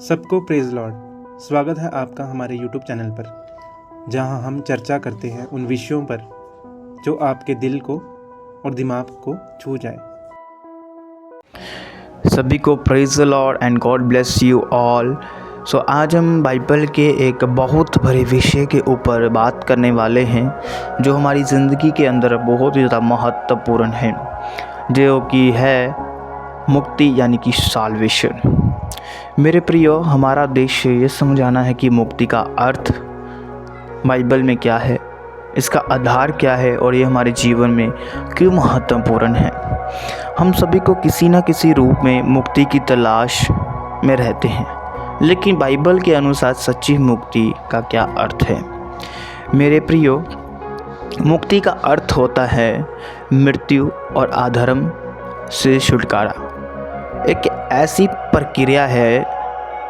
सबको praise Lord. स्वागत है आपका हमारे यूट्यूब चैनल पर, जहां हम चर्चा करते हैं उन विषयों पर जो आपके दिल को और दिमाग को छू जाए। सभी को praise the Lord and God bless you all. आज हम बाइबल के एक बहुत बड़े विषय के ऊपर बात करने वाले हैं जो हमारी ज़िंदगी के अंदर बहुत ही ज़्यादा महत्वपूर्ण है, जो कि है मुक्ति यानी कि साल्वेशन। मेरे प्रियो, हमारा उद्देश्य ये समझाना है कि मुक्ति का अर्थ बाइबल में क्या है, इसका आधार क्या है और ये हमारे जीवन में क्यों महत्वपूर्ण है। हम सभी को किसी न किसी रूप में मुक्ति की तलाश में रहते हैं, लेकिन बाइबल के अनुसार सच्ची मुक्ति का क्या अर्थ है। मेरे प्रियो, मुक्ति का अर्थ होता है मृत्यु और अधर्म से छुटकारा। एक ऐसी प्रक्रिया है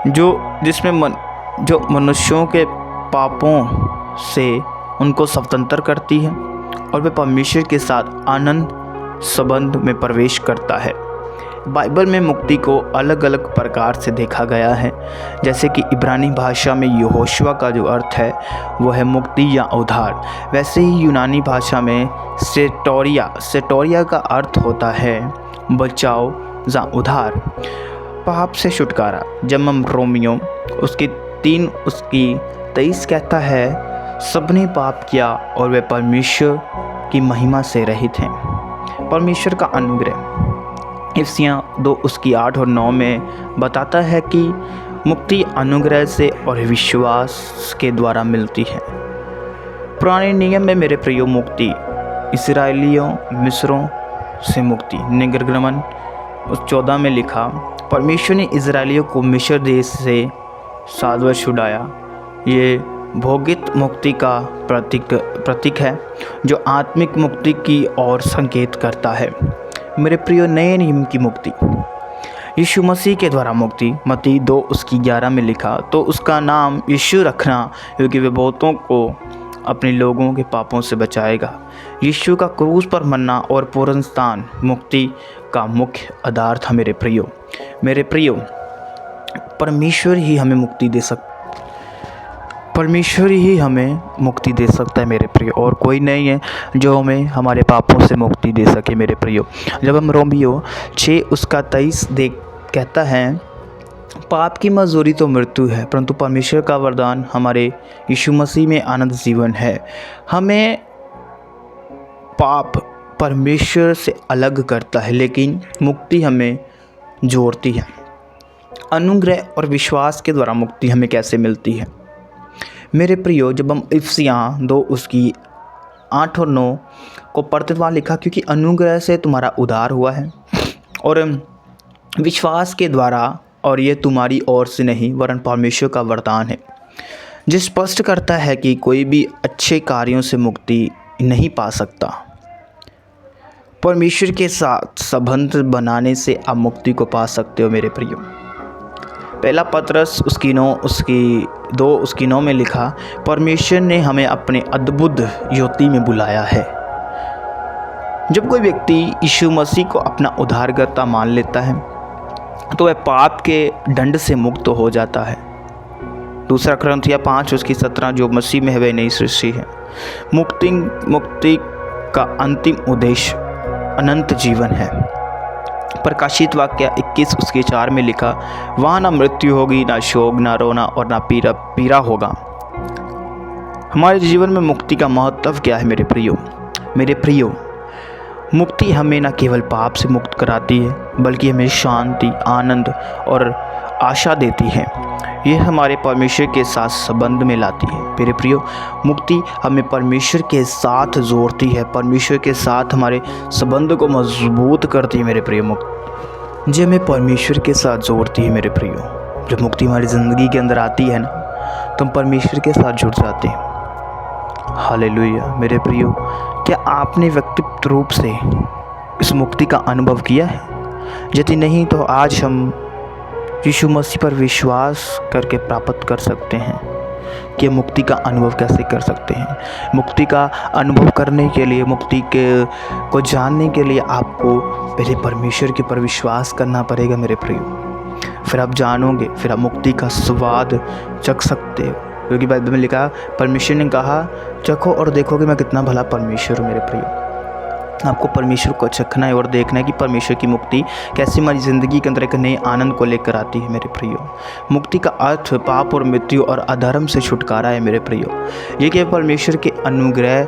जिसमें जो मनुष्यों के पापों से उनको स्वतंत्र करती है और वे परमेश्वर के साथ आनंद संबंध में प्रवेश करता है। बाइबल में मुक्ति को अलग अलग प्रकार से देखा गया है, जैसे कि इब्रानी भाषा में यहोशुआ का जो अर्थ है वो है मुक्ति या उद्धार। वैसे ही यूनानी भाषा में सेटोरिया का अर्थ होता है बचाव या उद्धार, पाप से छुटकारा। जब हम रोमियो उसकी 3:23 कहता है, सबने पाप किया और वे परमेश्वर की महिमा से रहित हैं। परमेश्वर का अनुग्रह इफिसियों 2:8 और 9 में बताता है कि मुक्ति अनुग्रह से और विश्वास के द्वारा मिलती है। पुराने नियम में मेरे प्रियो मुक्ति इस्राएलियों मिस्रों से मुक्ति, निर्गमन 14 में लिखा, परमेश्वर ने इजरायलियों को मिस्र देश से सादवर छुड़ाया। ये भौतिक मुक्ति का प्रतीक है जो आत्मिक मुक्ति की ओर संकेत करता है। मेरे प्रियो, नए नियम की मुक्ति यीशु मसीह के द्वारा मुक्ति, मत्ती 2:11 में लिखा, तो उसका नाम यीशु रखना क्योंकि वे बहुतों को अपने लोगों के पापों से बचाएगा। यीशु का क्रूस पर मरना और पुनरुत्थान मुक्ति का मुख्य आधार था। मेरे प्रियो, परमेश्वर ही हमें मुक्ति दे सकता है मेरे प्रियो, और कोई नहीं है जो हमें हमारे पापों से मुक्ति दे सके। मेरे प्रियो, जब हम रोमियो 6:23 कहता है, पाप की मजदूरी तो मृत्यु है, परंतु परमेश्वर का वरदान हमारे यीशु मसीह में आनंद जीवन है। हमें पाप परमेश्वर से अलग करता है, लेकिन मुक्ति हमें जोड़ती है। अनुग्रह और विश्वास के द्वारा मुक्ति हमें कैसे मिलती है। मेरे प्रियो, जब हम इफिसियों 2:8 और 9 को पढ़ते, वहाँ लिखा, क्योंकि अनुग्रह से तुम्हारा उद्धार हुआ है और विश्वास के द्वारा, और ये तुम्हारी ओर से नहीं वरन परमेश्वर का वरदान है। जो स्पष्ट करता है कि कोई भी अच्छे कार्यों से मुक्ति नहीं पा सकता। परमेश्वर के साथ संबंध बनाने से आप मुक्ति को पा सकते हो। मेरे प्रियो, पहला पतरस 2:9 में लिखा, परमेश्वर ने हमें अपने अद्भुत ज्योति में बुलाया है। जब कोई व्यक्ति यीशु मसीह को अपना उद्धारकर्ता मान लेता है तो वह पाप के दंड से मुक्त हो जाता है। 2 कुरिन्थियों 5:17, जो मसीह में है वह नई सृष्टि है। मुक्ति का अंतिम उद्देश्य अनंत जीवन है। प्रकाशित वाक्य 21:4 में लिखा, वहाँ ना मृत्यु होगी, ना शोक, ना रोना और ना पीड़ा होगा। हमारे जीवन में मुक्ति का महत्व क्या है। मेरे प्रियो, मुक्ति हमें न केवल पाप से मुक्त कराती है, बल्कि हमें शांति, आनंद और आशा देती है। यह हमारे परमेश्वर के साथ संबंध में लाती है। मेरे प्रियो, मुक्ति हमें परमेश्वर के साथ जोड़ती है, परमेश्वर के साथ हमारे संबंध को मजबूत करती है। मेरे प्रियो, मुक्ति जो हमें परमेश्वर के साथ जोड़ती है। मेरे प्रियो, जब मुक्ति हमारी ज़िंदगी के अंदर आती है ना, तो हम परमेश्वर के साथ जुड़ जाते हैं। हालेलुया। मेरे प्रियो, क्या आपने व्यक्तिगत रूप से इस मुक्ति का अनुभव किया है? यदि नहीं, तो आज हम यीशु मसीह पर विश्वास करके प्राप्त कर सकते हैं कि मुक्ति का अनुभव कैसे कर सकते हैं। मुक्ति का अनुभव करने के लिए, मुक्ति को जानने के लिए आपको पहले परमेश्वर के पर विश्वास करना पड़ेगा। मेरे प्रियो, फिर आप जानोगे, फिर आप मुक्ति का स्वाद चख सकते हो। क्योंकि बाइबल में लिखा, परमेश्वर ने कहा चखो और देखोगे मैं कितना भला परमेश्वर हूँ। मेरे प्रियो, आपको परमेश्वर को चखना है और देखना है कि परमेश्वर की मुक्ति कैसे हमारी ज़िंदगी के अंदर एक नए आनंद को लेकर आती है। मेरे प्रियो, मुक्ति का अर्थ पाप और मृत्यु और अधर्म से छुटकारा है। मेरे प्रियो, ये केवल परमेश्वर के अनुग्रह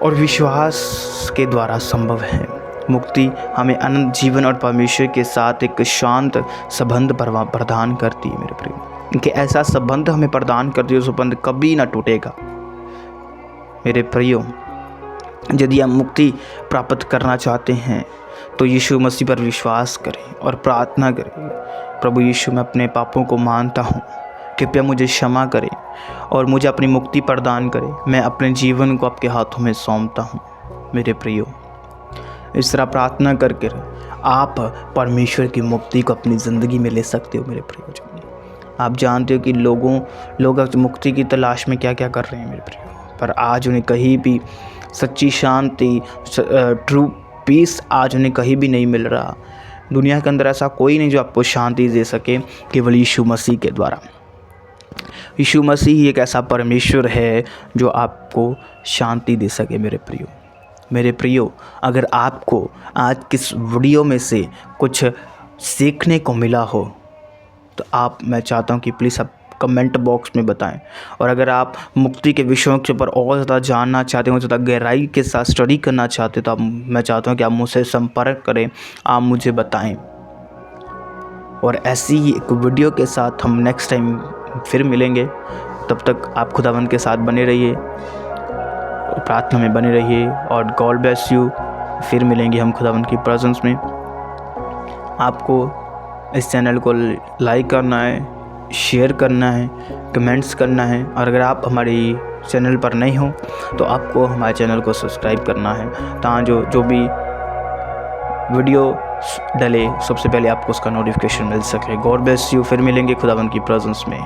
और विश्वास के द्वारा संभव है। मुक्ति हमें अनंत जीवन और परमेश्वर के साथ एक शांत संबंध प्रदान करती है। मेरे प्रियो, कि ऐसा संबंध हमें प्रदान करती है, संबंध कभी ना टूटेगा। मेरे प्रियो, यदि आप मुक्ति प्राप्त करना चाहते हैं तो यीशु मसीह पर विश्वास करें और प्रार्थना करें, प्रभु यीशु मैं अपने पापों को मानता हूँ, कृपया मुझे क्षमा करें और मुझे अपनी मुक्ति प्रदान करें। मैं अपने जीवन को आपके हाथों में सौंपता हूँ। मेरे प्रियो, इस तरह प्रार्थना करके आप परमेश्वर की मुक्ति को अपनी ज़िंदगी में ले सकते हो। मेरे प्रियो, आप जानते हो कि लोग मुक्ति की तलाश में क्या क्या कर रहे हैं। मेरे प्रियो, पर आज उन्हें कहीं भी सच्ची शांति, ट्रू पीस आज उन्हें कहीं भी नहीं मिल रहा। दुनिया के अंदर ऐसा कोई नहीं जो आपको शांति दे सके, केवल यीशु मसीह के द्वारा। यीशु मसीह ही एक ऐसा परमेश्वर है जो आपको शांति दे सके। मेरे प्रियो, अगर आपको आज किस वीडियो में से कुछ सीखने को मिला हो तो मैं चाहता हूँ कि प्लीज़ आप कमेंट बॉक्स में बताएं। और अगर आप मुक्ति के विषयों के ऊपर और ज़्यादा जानना चाहते हो, ज़्यादा गहराई के साथ स्टडी करना चाहते हो, तो मैं चाहता हूं कि आप मुझसे संपर्क करें, आप मुझे बताएं। और ऐसी ही एक वीडियो के साथ हम नेक्स्ट टाइम फिर मिलेंगे। तब तक आप खुदावंद के साथ बने रहिए, प्रार्थना में बने रहिए और गॉड ब्लेस यू। फिर मिलेंगे हम खुदावंद की प्रेजेंस में। आपको इस चैनल को लाइक करना है, शेयर करना है, कमेंट्स करना है। और अगर आप हमारी चैनल पर नहीं हो तो आपको हमारे चैनल को सब्सक्राइब करना है, ताकि जो भी वीडियो डले सबसे पहले आपको उसका नोटिफिकेशन मिल सके। God bless you. फिर मिलेंगे खुदावंद की प्रेजेंस में।